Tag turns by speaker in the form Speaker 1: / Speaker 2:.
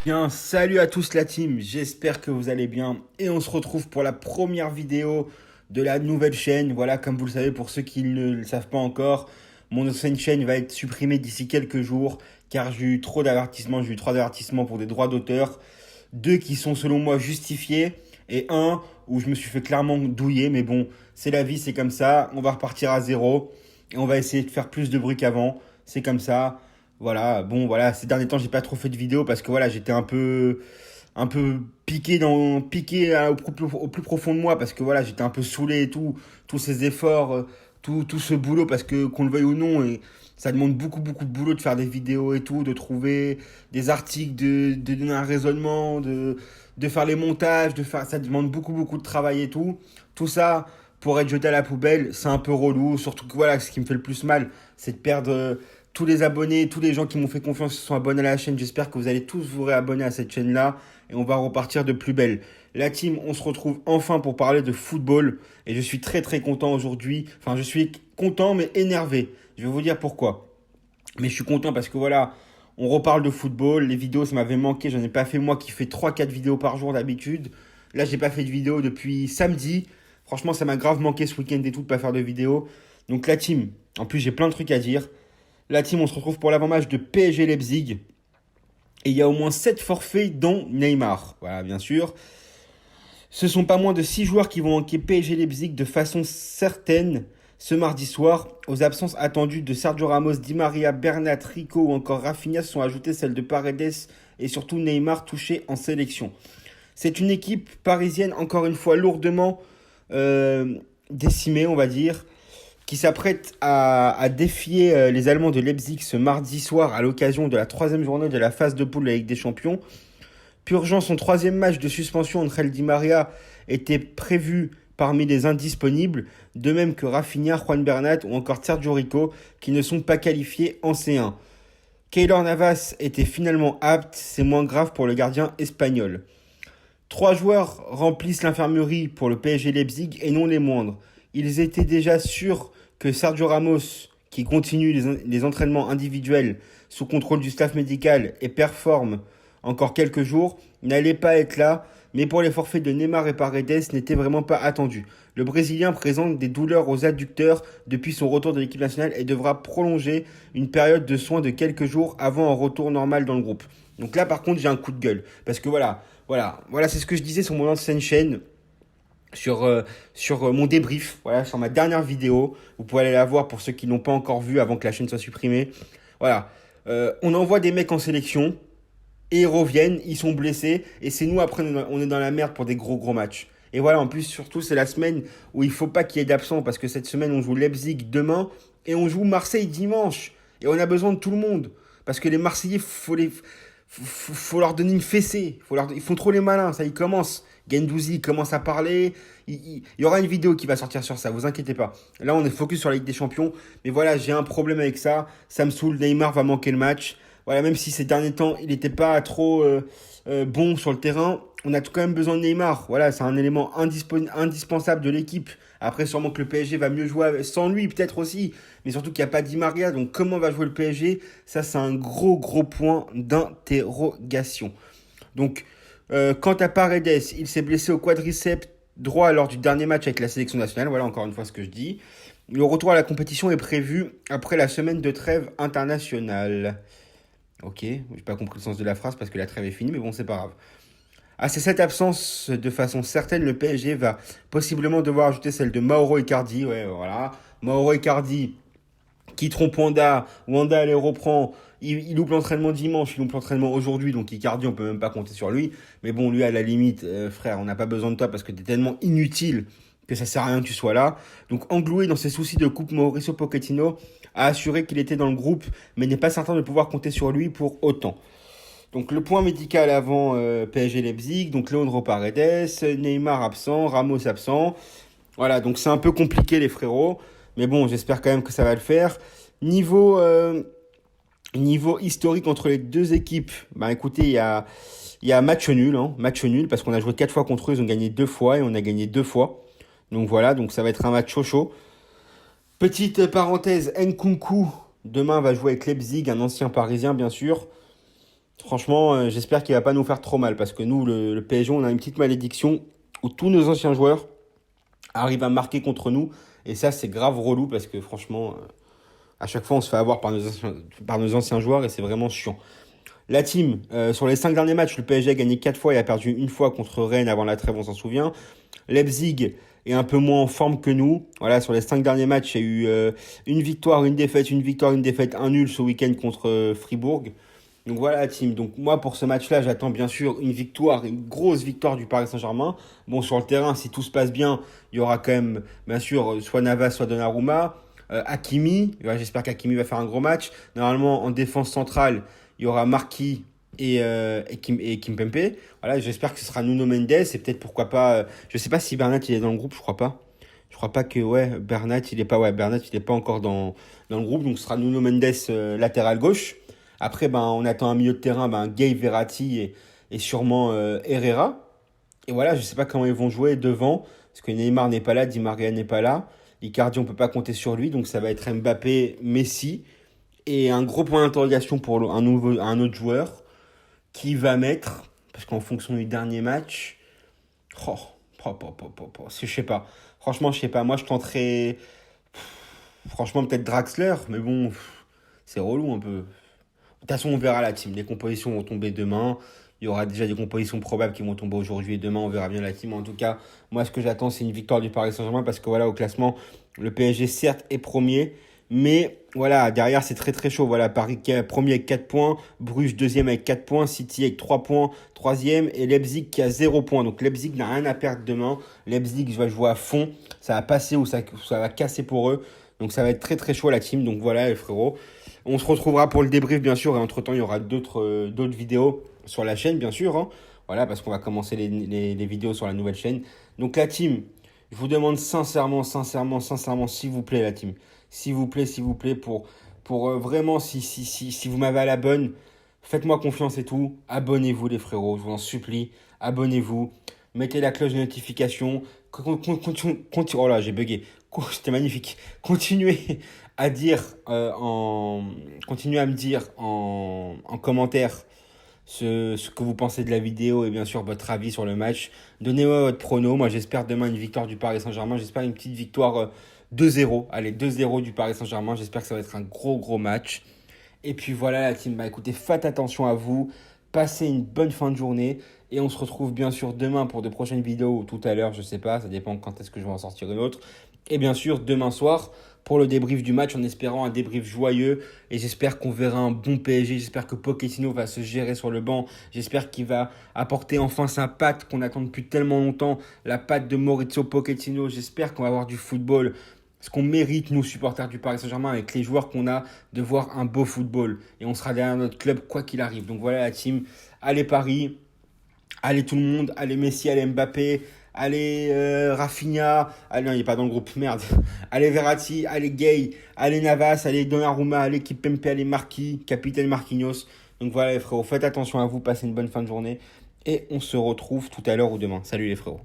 Speaker 1: Bien, salut à tous la team, j'espère que vous allez bien et on se retrouve pour la première vidéo de la nouvelle chaîne. Voilà, comme vous le savez, pour ceux qui ne le savent pas encore, mon ancienne chaîne va être supprimée d'ici quelques jours car j'ai eu trop d'avertissements, j'ai eu trois avertissements pour des droits d'auteur, deux qui sont selon moi justifiés et un où je me suis fait clairement douiller, mais bon, c'est la vie, c'est comme ça, on va repartir à zéro et on va essayer de faire plus de bruit qu'avant, c'est comme ça. Voilà, bon, voilà, ces derniers temps, j'ai pas trop fait de vidéos parce que voilà, j'étais un peu piqué au plus profond de moi parce que voilà, j'étais un peu saoulé et tout, tous ces efforts, tout ce boulot parce que qu'on le veuille ou non, et ça demande beaucoup de boulot de faire des vidéos et tout, de trouver des articles, de donner un raisonnement, de faire les montages, ça demande beaucoup de travail et tout. Tout ça pour être jeté à la poubelle, c'est un peu relou, surtout que voilà, ce qui me fait le plus mal, c'est de perdre tous les abonnés, tous les gens qui m'ont fait confiance se sont abonnés à la chaîne. J'espère que vous allez tous vous réabonner à cette chaîne-là et on va repartir de plus belle. La team, on se retrouve enfin pour parler de football et je suis très content aujourd'hui. Enfin, je suis content mais énervé. Je vais vous dire pourquoi. Mais je suis content parce que voilà, on reparle de football. Les vidéos, ça m'avait manqué. J'en ai pas fait moi qui fais 3 4 vidéos par jour d'habitude. Là, j'ai pas fait de vidéo depuis samedi. Franchement, ça m'a grave manqué ce week-end et tout de pas faire de vidéo. Donc la team, en plus j'ai plein de trucs à dire. La team, on se retrouve pour l'avant-match de PSG Leipzig. Et il y a au moins 7 forfaits, dont Neymar. Voilà, bien sûr. Ce sont pas moins de 6 joueurs qui vont manquer PSG Leipzig de façon certaine ce mardi soir. Aux absences attendues de Sergio Ramos, Di Maria, Bernat, Rico ou encore Rafinha se sont ajoutées celles de Paredes et surtout Neymar touché en sélection. C'est une équipe parisienne encore une fois lourdement décimée, on va dire, qui s'apprête à défier les Allemands de Leipzig ce mardi soir à l'occasion de la troisième journée de la phase de poule de la Ligue des Champions. Purgeant son troisième match de suspension entre El Di Maria était prévu parmi les indisponibles, de même que Rafinha, Juan Bernat ou encore Sergio Rico qui ne sont pas qualifiés en C1. Keylor Navas était finalement apte, c'est moins grave pour le gardien espagnol. Trois joueurs remplissent l'infirmerie pour le PSG Leipzig et non les moindres. Ils étaient déjà sûrs que Sergio Ramos, qui continue les entraînements individuels sous contrôle du staff médical et performe encore quelques jours, n'allait pas être là, mais pour les forfaits de Neymar et Paredes n'était vraiment pas attendu. Le Brésilien présente des douleurs aux adducteurs depuis son retour de l'équipe nationale et devra prolonger une période de soins de quelques jours avant un retour normal dans le groupe. Donc là par contre j'ai un coup de gueule, parce que voilà, c'est ce que je disais sur mon ancienne chaîne, sur mon débrief, voilà, sur ma dernière vidéo. Vous pouvez aller la voir pour ceux qui n'ont pas encore vu avant que la chaîne soit supprimée. Voilà, on envoie des mecs en sélection et ils reviennent, ils sont blessés et c'est nous après on est dans la merde pour des gros matchs. Et voilà, en plus surtout c'est la semaine où il faut pas qu'il y ait d'absents parce que cette semaine on joue Leipzig demain et on joue Marseille dimanche et on a besoin de tout le monde parce que les Marseillais faut leur donner une fessée. Ils font trop les malins, ça, ils commencent. Gendouzi commence à parler. Il y aura une vidéo qui va sortir sur ça, vous inquiétez pas. Là, on est focus sur la Ligue des Champions. Mais voilà, j'ai un problème avec ça. Ça me saoule. Neymar va manquer le match. Voilà, même si ces derniers temps, il n'était pas trop bon sur le terrain, on a quand même besoin de Neymar. Voilà, c'est un élément indispensable de l'équipe. Après, sûrement que le PSG va mieux jouer sans lui, peut-être aussi. Mais surtout qu'il n'y a pas Di Maria. Donc, comment va jouer le PSG? Ça, c'est un gros point d'interrogation. Donc, quant à Paredes, il s'est blessé au quadriceps droit lors du dernier match avec la sélection nationale. Voilà, encore une fois ce que je dis. Le retour à la compétition est prévu après la semaine de trêve internationale. Ok, j'ai pas compris le sens de la phrase parce que la trêve est finie, mais bon, c'est pas grave. À cette absence, de façon certaine, le PSG va possiblement devoir ajouter celle de Mauro Icardi. Ouais, voilà. Mauro Icardi qui trompe Wanda. Wanda, elle les reprend. Il loupe l'entraînement dimanche, il loupe l'entraînement aujourd'hui. Donc Icardi, on peut même pas compter sur lui. Mais bon, lui, à la limite, frère, on n'a pas besoin de toi parce que t'es tellement inutile que ça sert à rien que tu sois là. Donc engloué dans ses soucis de coupe, Mauricio Pochettino a assuré qu'il était dans le groupe, mais n'est pas certain de pouvoir compter sur lui pour autant. Donc le point médical avant PSG Leipzig, donc Leandro Paredes, Neymar absent, Ramos absent. Voilà, donc c'est un peu compliqué les frérots. Mais bon, j'espère quand même que ça va le faire. Niveau historique entre les deux équipes, bah écoutez, il y a match nul, match nul, parce qu'on a joué 4 fois contre eux, ils ont gagné 2 fois et on a gagné 2 fois. Donc voilà, donc ça va être un match chaud. Petite parenthèse, Nkunku, demain va jouer avec Leipzig, un ancien parisien bien sûr. Franchement, j'espère qu'il va pas nous faire trop mal parce que nous, le PSG, on a une petite malédiction où tous nos anciens joueurs arrivent à marquer contre nous. Et ça, c'est grave relou parce que franchement, à chaque fois, on se fait avoir par nos anciens joueurs et c'est vraiment chiant. La team, sur les 5 derniers matchs, le PSG a gagné 4 fois et a perdu une fois contre Rennes avant la trêve, on s'en souvient. Leipzig est un peu moins en forme que nous. Voilà, sur les 5 derniers matchs, il y a eu une victoire, une défaite, une victoire, une défaite, un nul ce week-end contre Fribourg. Donc voilà la team. Donc moi pour ce match-là, j'attends bien sûr une victoire, une grosse victoire du Paris Saint-Germain. Bon, sur le terrain, si tout se passe bien, il y aura quand même bien sûr soit Navas, soit Donnarumma. Hakimi, ouais, j'espère qu'Hakimi va faire un gros match. Normalement en défense centrale, il y aura Marquis et Kimpembe. Voilà, j'espère que ce sera Nuno Mendes et peut-être pourquoi pas. Je sais pas si Bernat il est dans le groupe, je crois pas. Je crois pas que Bernat il est pas encore dans le groupe, donc ce sera Nuno Mendes latéral gauche. Après ben on attend un milieu de terrain, ben Gay, Verratti et sûrement Herrera. Et voilà, je sais pas comment ils vont jouer devant parce que Neymar n'est pas là, Di Maria n'est pas là. Icardi on peut pas compter sur lui, donc ça va être Mbappé, Messi et un gros point d'interrogation pour un autre joueur qui va mettre, parce qu'en fonction du dernier match, oh, je sais pas. Franchement, je sais pas. Moi, je tenterais, franchement, peut-être Draxler, mais bon, c'est relou un peu. De toute façon, on verra la team. Les compositions vont tomber demain. Il y aura déjà des compositions probables qui vont tomber aujourd'hui et demain. On verra bien la team. En tout cas, moi, ce que j'attends, c'est une victoire du Paris Saint-Germain parce que voilà, au classement, le PSG, certes, est premier. Mais voilà, derrière, c'est très très chaud. Voilà, Paris qui est premier avec 4 points, Bruges deuxième avec 4 points, City avec 3 points, troisième, et Leipzig qui a 0 points. Donc Leipzig n'a rien à perdre demain. Leipzig va jouer à fond. Ça va passer ou ça va casser pour eux. Donc ça va être très très chaud la team. Donc voilà les frérots. On se retrouvera pour le débrief bien sûr. Et entre-temps, il y aura d'autres vidéos sur la chaîne bien sûr. Hein. Voilà, parce qu'on va commencer les vidéos sur la nouvelle chaîne. Donc la team, je vous demande sincèrement, s'il vous plaît la team. S'il vous plaît, pour vraiment, si vous m'avez à la bonne, faites-moi confiance et tout. Abonnez-vous les frérots, je vous en supplie. Abonnez-vous. Mettez la cloche de notification. Oh là, j'ai bugué. C'était magnifique. Continuez à me dire en commentaire ce que vous pensez de la vidéo et bien sûr votre avis sur le match. Donnez-moi votre prono. Moi, j'espère demain une victoire du Paris Saint-Germain. J'espère une petite victoire 2-0. Allez, 2-0 du Paris Saint-Germain. J'espère que ça va être un gros match. Et puis voilà la team. Bah écoutez, faites attention à vous. Passez une bonne fin de journée. Et on se retrouve bien sûr demain pour de prochaines vidéos ou tout à l'heure, je sais pas. Ça dépend quand est-ce que je vais en sortir une autre. Et bien sûr, demain soir, pour le débrief du match, en espérant un débrief joyeux. Et j'espère qu'on verra un bon PSG. J'espère que Pochettino va se gérer sur le banc. J'espère qu'il va apporter enfin sa patte qu'on attend depuis tellement longtemps. La patte de Maurizio Pochettino. J'espère qu'on va avoir du football. Ce qu'on mérite, nous, supporters du Paris Saint-Germain, avec les joueurs qu'on a, de voir un beau football. Et on sera derrière notre club, quoi qu'il arrive. Donc voilà la team. Allez Paris. Allez tout le monde. Allez Messi, allez Mbappé. Allez Rafinha, allez non il n'est pas dans le groupe, merde. Allez Verratti, allez Gay, allez Navas, allez Donnarumma, allez Kimpembe, allez Marquis, capitaine Marquinhos. Donc voilà les frérots, faites attention à vous, passez une bonne fin de journée et on se retrouve tout à l'heure ou demain. Salut les frérots.